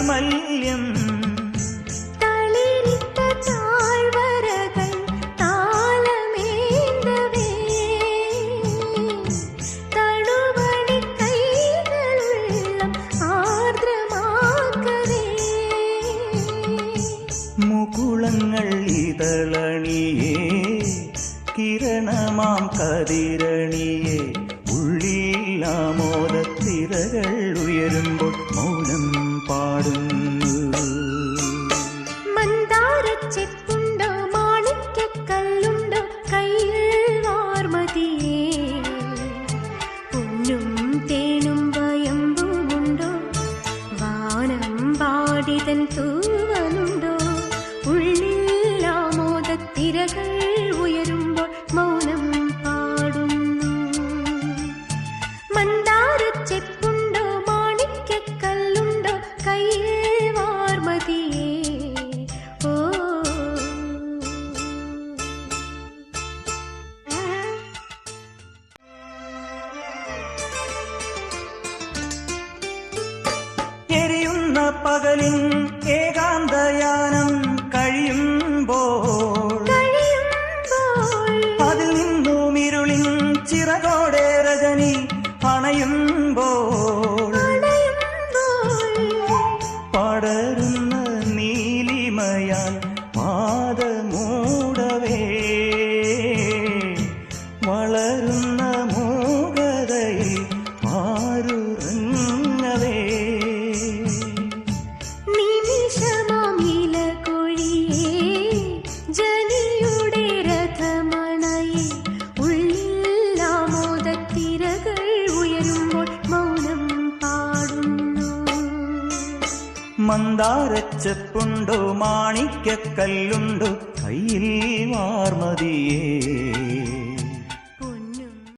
നൈർമല്യം മുകുളങ്ങൾ ഇതളണിയേ കിരണമാം കതിരണിയേ ഉള്ളിൽ ആമോദത്തിരകൾ ഉയരുമ്പോൾ മൗനം പാടുന്നു. മന്ദാരച്ചെപ്പുണ്ടോ മാണിക്യക്കല്ലുണ്ടോ കയ്യിൽ വാർമതിയേ പൊന്നും തേനും വയമ്പുമുണ്ടോ വാനം പാടിതൻ തൂവലുണ്ടോ ഉള്ളിൽ ആമോദത്തിരകൾ ഉയരുമ്പോൾ മൗനം പാടുന്നു. മന്ദാരച്ചെപ്പുണ്ടോ മാണിക്യക്കല്ലുണ്ടോ കയ്യിൽ വാർമതിയേ ഓ എരിയുന്ന പകലിൻ ഏകാന്തയാനം കഴിയുമ്പോൾ അതിൽ നിന്നും ഇരുളിൻ ചിറകോടെ രജനി അണയുമ്പോൾ പടരുന്ന നീലിമയാൽ പാദമൂടവേ വളരുന്ന മൂകതയിൽ പാരുറങ്ങവേ ജനിയുടെ രഥമണയെ ഉള്ളിൽ ആമോദത്തിരകൾ ഉയരുമ്പോൾ മൗനം പാടുന്നു. മന്ദാരച്ചെപ്പുണ്ടോ മാണിക്യക്കല്ലുണ്ടോ കയ്യിൽ വാർമതിയേ